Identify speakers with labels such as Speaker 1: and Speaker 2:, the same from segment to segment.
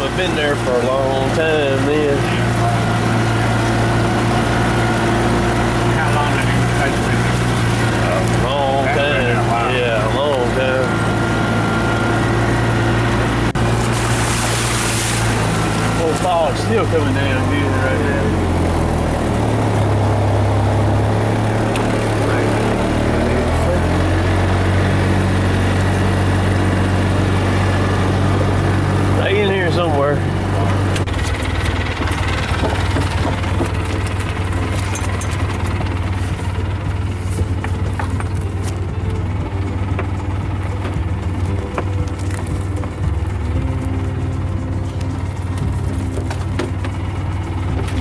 Speaker 1: have been there for a long time then.
Speaker 2: How long did it take to visit?
Speaker 1: A long
Speaker 2: That's been there a
Speaker 1: time.
Speaker 2: while.
Speaker 1: Yeah, a long time. Well, fog's still coming down good right now. Stay in here somewhere.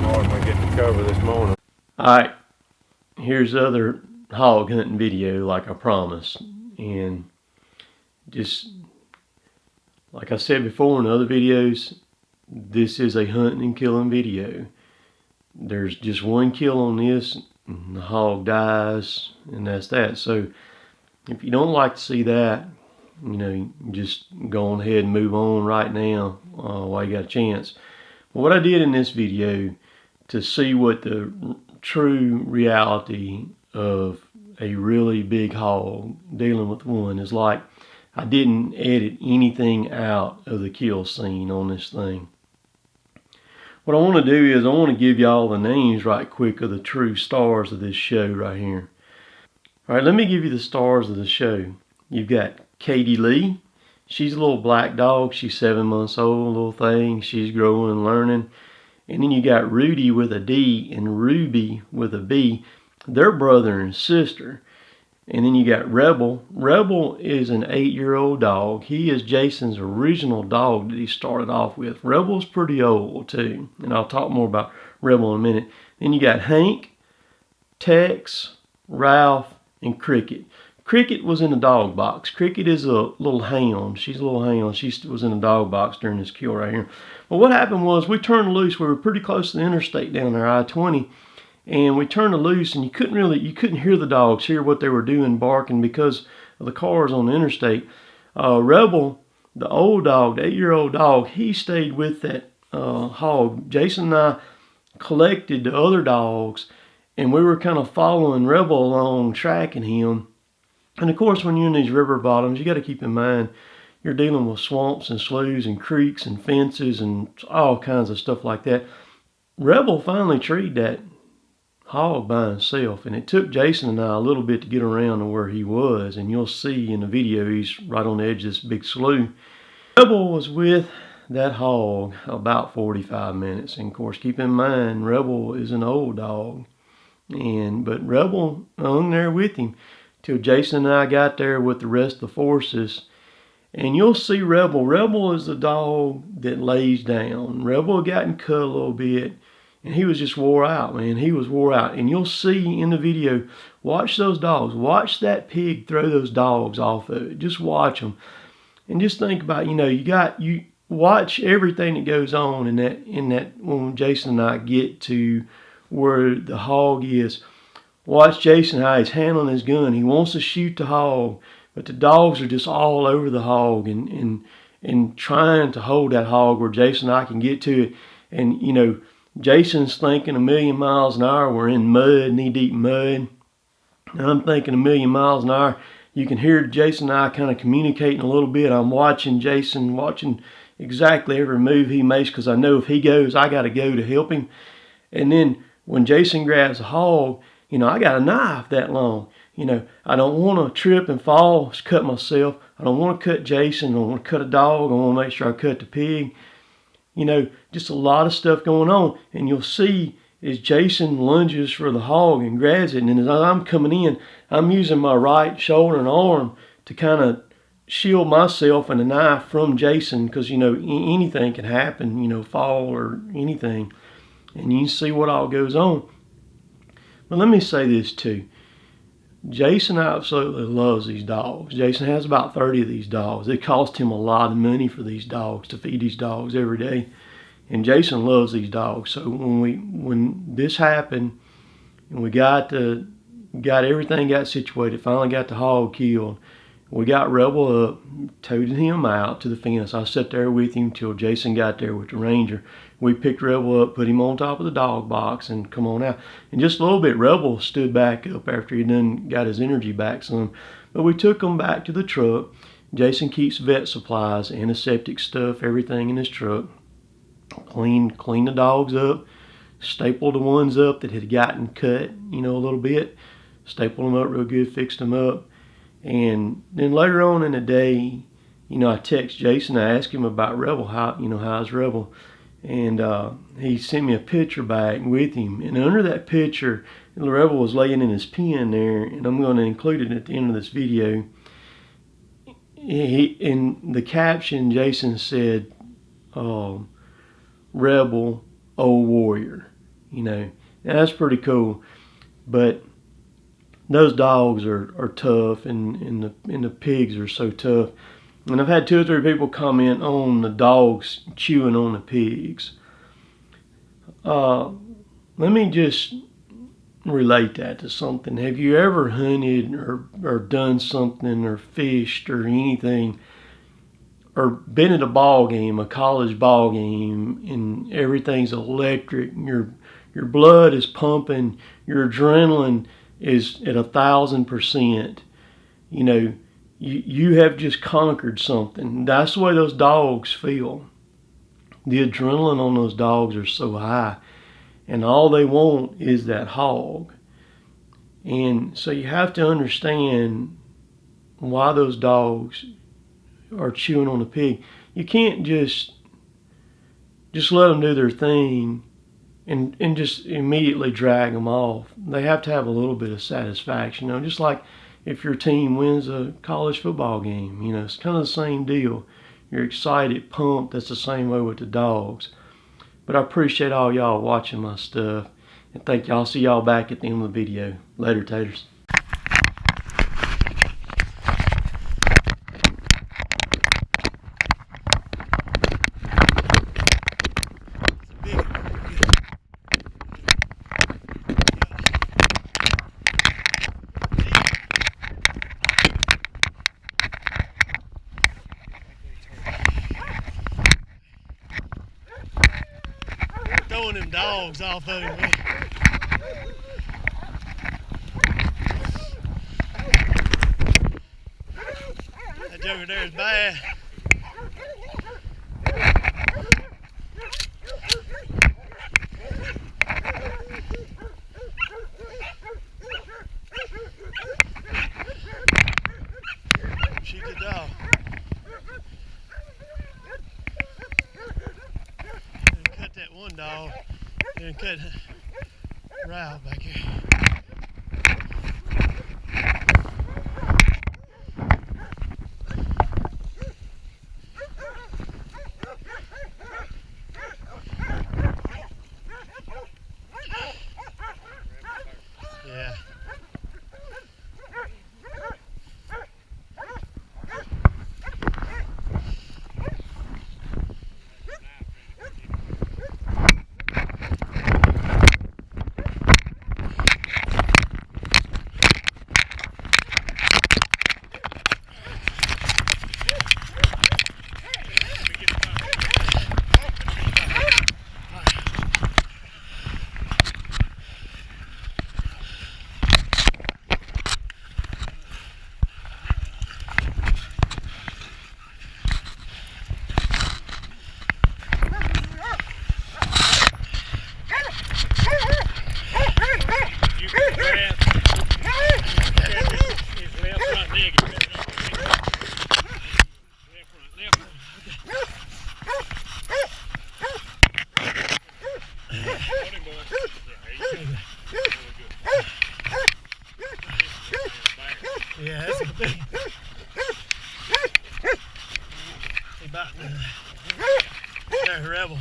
Speaker 2: Hard we get to cover this morning.
Speaker 1: Alright, here's the other hog hunting video like I promised. And just like I said before in other videos, this is a hunting and killing video. There's just one kill on this, and the hog dies, and that's that. So if you don't like to see that, you know, just go on ahead and move on right now while you got a chance. But what I did in this video to see what the true reality of a really big hog dealing with one is like, I didn't edit anything out of the kill scene on this thing. What I want to do is I want to give y'all the names right quick of the true stars of this show right here. Alright, let me give you the stars of the show. You've got Katie Lee. She's a little black dog. She's 7 months old, little thing. She's growing and learning. And then you got Rudy with a D and Ruby with a B. They're brother and sister. And then you got Rebel. Rebel is an 8-year-old dog. He is Jason's original dog that he started off with. Rebel's pretty old too. And I'll talk more about Rebel in a minute. Then you got Hank, Tex, Ralph, and Cricket. Cricket was in a dog box. Cricket is a little hound. She's a little hound. She was in a dog box during this kill right here. But what happened was we turned loose. We were pretty close to the interstate down there, I-20. And we turned it loose, and you couldn't hear the dogs, hear what they were doing, barking because of the cars on the interstate. Rebel, the old dog, the 8-year-old dog, he stayed with that hog. Jason and I collected the other dogs, and we were kind of following Rebel along, tracking him. And of course, when you're in these river bottoms, you got to keep in mind you're dealing with swamps and sloughs and creeks and fences and all kinds of stuff like that. Rebel finally treed that hog by himself, and it took Jason and I a little bit to get around to where he was, and you'll see in the video he's right on the edge of this big slough. Rebel was with that hog about 45 minutes, and of course keep in mind Rebel is an old dog, but Rebel hung there with him till Jason and I got there with the rest of the forces. And you'll see Rebel. Rebel is the dog that lays down. Rebel had gotten cut a little bit, and he was just wore out, man. He was wore out. And you'll see in the video, watch those dogs. Watch that pig throw those dogs off of it. Just watch them. And just think about, you watch everything that goes on in that when Jason and I get to where the hog is. Watch Jason how he's handling his gun. He wants to shoot the hog, but the dogs are just all over the hog and trying to hold that hog where Jason and I can get to it. And, Jason's thinking a million miles an hour. We're in mud, knee-deep mud. And I'm thinking a million miles an hour. You can hear Jason and I kind of communicating a little bit. I'm watching Jason, watching exactly every move he makes because I know if he goes, I got to go to help him. And then when Jason grabs a hog, I got a knife that long. I don't want to trip and fall, cut myself. I don't want to cut Jason. I don't want to cut a dog. I want to make sure I cut the pig. Just a lot of stuff going on. And you'll see as Jason lunges for the hog and grabs it. And as I'm coming in, I'm using my right shoulder and arm to kind of shield myself and the knife from Jason because, anything can happen, fall or anything. And you can see what all goes on. But let me say this too. Jason absolutely loves these dogs. Jason has about 30 of these dogs. It cost him a lot of money for these dogs, to feed these dogs every day. And Jason loves these dogs. So when this happened, and we got everything got situated, finally got the hog killed, We got Rebel up, toted him out to the fence. I sat there with him till Jason got there with the Ranger. We picked Rebel up, put him on top of the dog box, and come on out. In just a little bit, Rebel stood back up after he done got his energy back some. But we took him back to the truck. Jason keeps vet supplies, antiseptic stuff, everything in his truck. Cleaned the dogs up, stapled the ones up that had gotten cut, a little bit. Stapled them up real good, fixed them up. And then later on in the day, I text Jason. I asked him about Rebel, how's Rebel? And he sent me a picture back with him. And under that picture, the Rebel was laying in his pen there, and I'm going to include it at the end of this video. In the caption, Jason said, Rebel, old warrior. And that's pretty cool. But those dogs are tough, and the pigs are so tough. And I've had 2 or 3 people comment on the dogs chewing on the pigs. Let me just relate that to something. Have you ever hunted or done something or fished or anything, or been at a ball game, a college ball game, and everything's electric, and your blood is pumping, your adrenaline is at 1,000%. You have just conquered something. That's the way those dogs feel. The adrenaline on those dogs are so high, and all they want is that hog. And so you have to understand why those dogs are chewing on the pig. You can't just let them do their thing and just immediately drag them off. They have to have a little bit of satisfaction. Just like if your team wins a college football game, it's kind of the same deal. You're excited, pumped. That's the same way with the dogs. But I appreciate all y'all watching my stuff. And thank y'all. See y'all back at the end of the video. Later, taters. Throwing them dogs off of him. That joker there is bad. Shoot the dog. Cut that one dog and cut Ralph back here. Yeah. Yeah, that's a big. He about there's Rebel.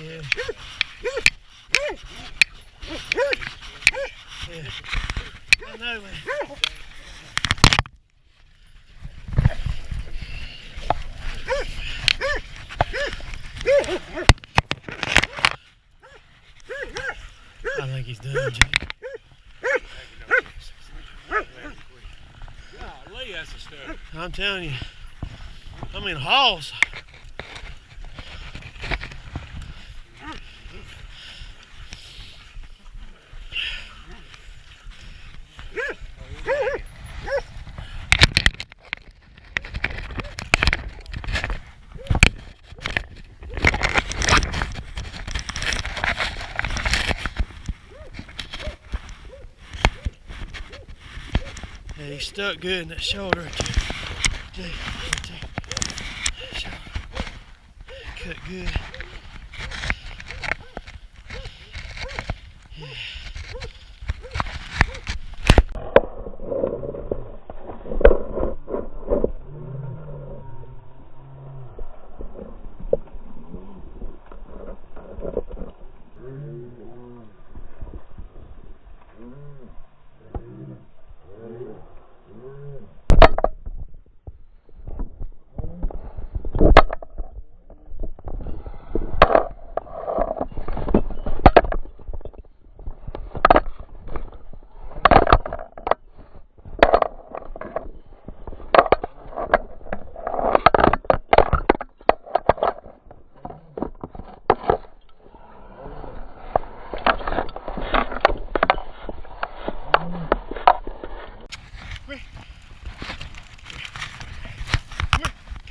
Speaker 1: Yeah. Yeah. I know, man. I think he's done, Jake.
Speaker 3: I'm telling you, I'm in halls. Yeah, he's stuck good in that shoulder right there. Right there. Shoulder. Cut good. Yeah.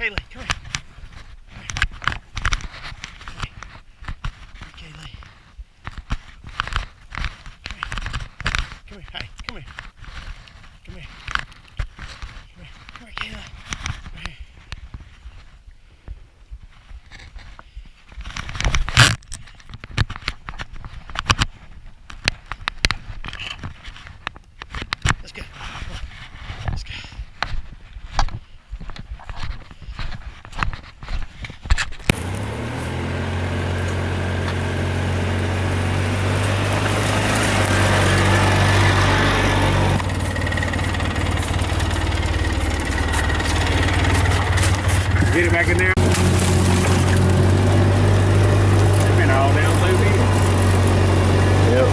Speaker 3: Kaylee, come here. Kaylee. Come here. Hey, come here. Come here. Come here, Kayla. Come here. Let's go. Let's go.
Speaker 2: Get it back in there. It's been all down through here.
Speaker 1: Yep.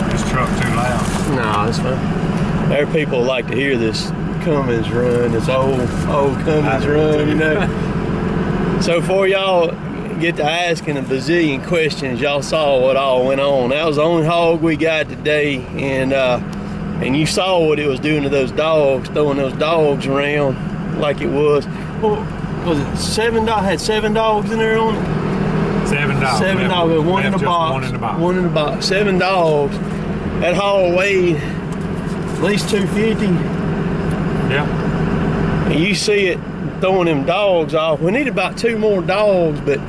Speaker 2: This truck too loud.
Speaker 1: No, it's fine. There are people who like to hear this Cummins run, this old Cummins run, you know. So before y'all get to asking a bazillion questions, y'all saw what all went on. That was the only hog we got today, and you saw what it was doing to those dogs, throwing those dogs around like it was. What was it? Had 7 dogs in there on it?
Speaker 2: 7 dogs.
Speaker 1: 7 dogs. One in the box.
Speaker 2: One in the box.
Speaker 1: One in the box. 7 dogs. That hog weighed at least 250.
Speaker 2: Yeah.
Speaker 1: And you see it throwing them dogs off. We need about 2 more dogs, but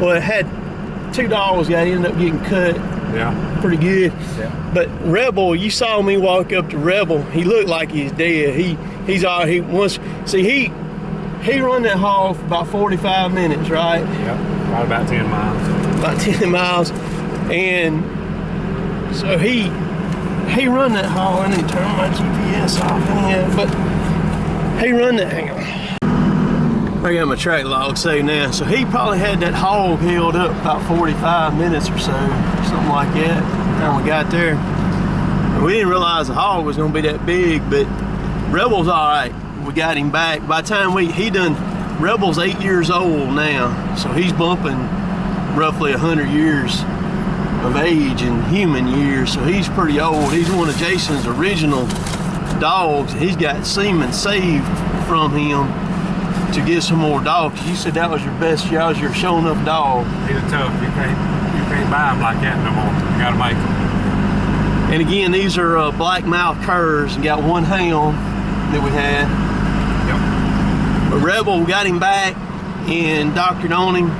Speaker 1: well, it had 2 dogs that ended up getting cut.
Speaker 2: Yeah.
Speaker 1: Pretty good.
Speaker 2: Yeah.
Speaker 1: But Rebel, you saw me walk up to Rebel. He looked like he's dead. He's all he wants. See, he run that hog for about 45 minutes, right?
Speaker 2: Yeah. Probably about 10 miles.
Speaker 1: About 10 miles, and so he run that hog. I need to turn my GPS off in here, but he run that. Hang on. I got my track log saved now. So he probably had that hog held up about 45 minutes or so, something like that. When we got there, we didn't realize the hog was gonna be that big, but Rebel's all right. We got him back. By the time Rebel's 8 years old now, so he's bumping roughly 100 years of age in human years, so he's pretty old. He's one of Jason's original dogs. He's got semen saved from him to get some more dogs. You said that was your best, that was your show enough dog.
Speaker 2: He's tough. You can't buy them like that no more. You gotta make them.
Speaker 1: And again, these are black mouth curs, and got 1 hound that we had.
Speaker 2: Yep.
Speaker 1: But Rebel got him back and doctored on him,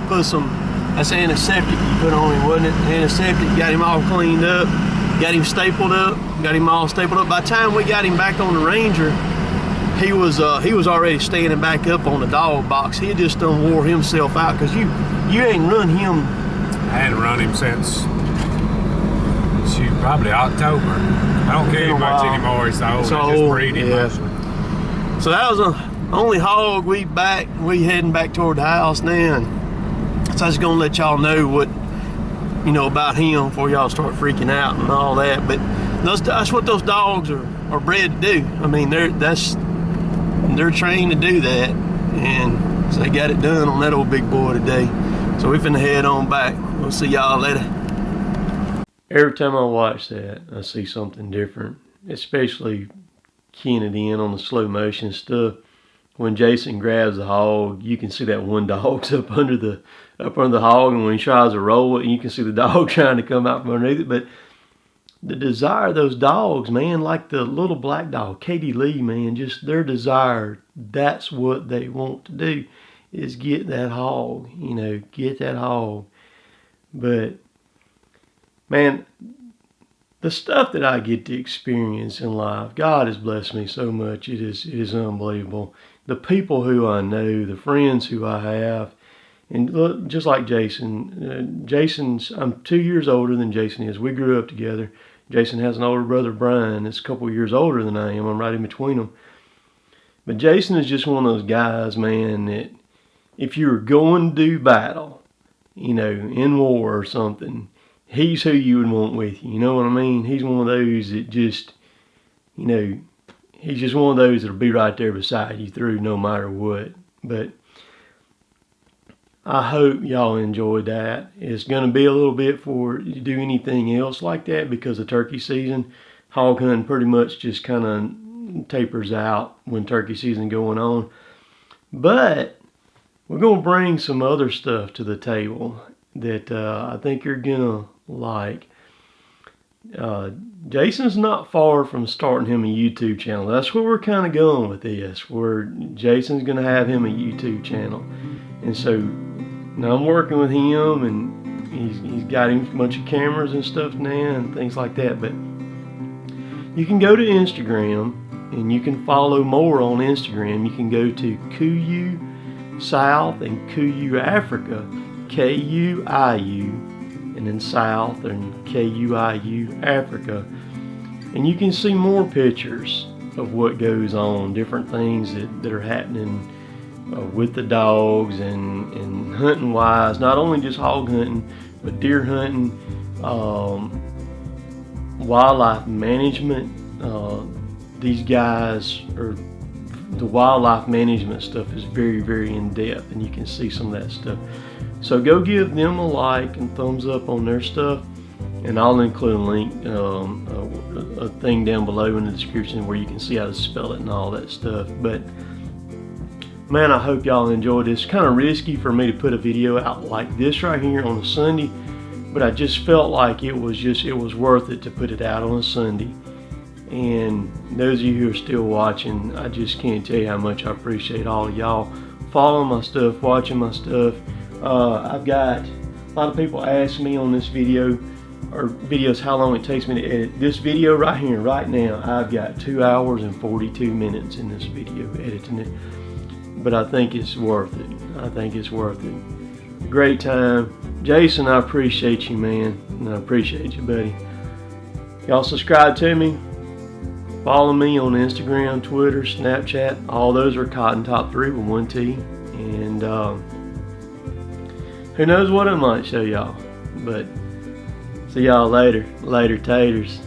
Speaker 1: put some, that's antiseptic you put on him, wasn't it? Antiseptic, got him all cleaned up, got him stapled up, got him all stapled up. By the time we got him back on the Ranger, he was already standing back up on the dog box. He had just done wore himself out, because you ain't run him.
Speaker 2: I hadn't run him since probably October. I don't
Speaker 3: Been
Speaker 2: care
Speaker 3: a
Speaker 2: much
Speaker 3: while.
Speaker 2: anymore. It's old.
Speaker 3: It's
Speaker 2: I just
Speaker 3: old,
Speaker 2: breed him
Speaker 3: yeah.
Speaker 2: mostly.
Speaker 3: So that was the only hog we heading back toward the house now. And so I was gonna let y'all know what, you know, about him before y'all start freaking out and all that. But that's what those dogs are bred to do. I mean, they're trained to do that, and so they got it done on that old big boy today. So we finna head on back. We'll see y'all later.
Speaker 1: Every time I watch that, I see something different, especially keying it in on the slow motion stuff. When Jason grabs the hog, you can see that one dog's up under the hog, and when he tries to roll it, you can see the dog trying to come out from underneath it. But the desire of those dogs, man, like the little black dog, Katie Lee, man, just their desire, that's what they want to do, is get that hog, you know, get that hog. But, man, the stuff that I get to experience in life, God has blessed me so much. It is unbelievable. The people who I know, the friends who I have, and look, just like Jason, I'm 2 years older than Jason is. We grew up together. Jason has an older brother, Brian, that's a couple years older than I am. I'm right in between them. But Jason is just one of those guys, man, that if you were going to do battle, you know, in war or something, he's who you would want with you. You know what I mean? He's one of those that just, you know, he's just one of those that'll be right there beside you through no matter what. But I hope y'all enjoyed that. It's going to be a little bit for you to do anything else like that because of turkey season. Hog hunting pretty much just kind of tapers out when turkey season going on. But we're going to bring some other stuff to the table that I think you're going to like. Jason's not far from starting him a YouTube channel. That's where we're kind of going with this, where Jason's going to have him a YouTube channel. And so now I'm working with him, and he's got him a bunch of cameras and stuff now and things like that. But you can go to Instagram and you can follow more on Instagram. You can go to Kuiu South and Kuiu Africa, Kuiu, and then South and Kuiu Africa. And you can see more pictures of what goes on, different things that are happening with the dogs and hunting wise, not only just hog hunting, but deer hunting, wildlife management. These guys are, the wildlife management stuff is very, very in depth, and you can see some of that stuff. So go give them a like and thumbs up on their stuff, and I'll include a link, a thing down below in the description where you can see how to spell it and all that stuff. But man, I hope y'all enjoyed this. It's kind of risky for me to put a video out like this right here on a Sunday, but I just felt like it was worth it to put it out on a Sunday. And those of you who are still watching, I just can't tell you how much I appreciate all of y'all following my stuff, watching my stuff. I've got a lot of people ask me on this video or videos how long it takes me to edit. This video right here, right now, I've got 2 hours and 42 minutes in this video editing it. But I think it's worth it. I think it's worth it. Great time. Jason, I appreciate you, man. And I appreciate you, buddy. Y'all subscribe to me. Follow me on Instagram, Twitter, Snapchat. All those are Cotton Top 3 with 1 T. And who knows what I might show y'all. But see y'all later. Later, taters.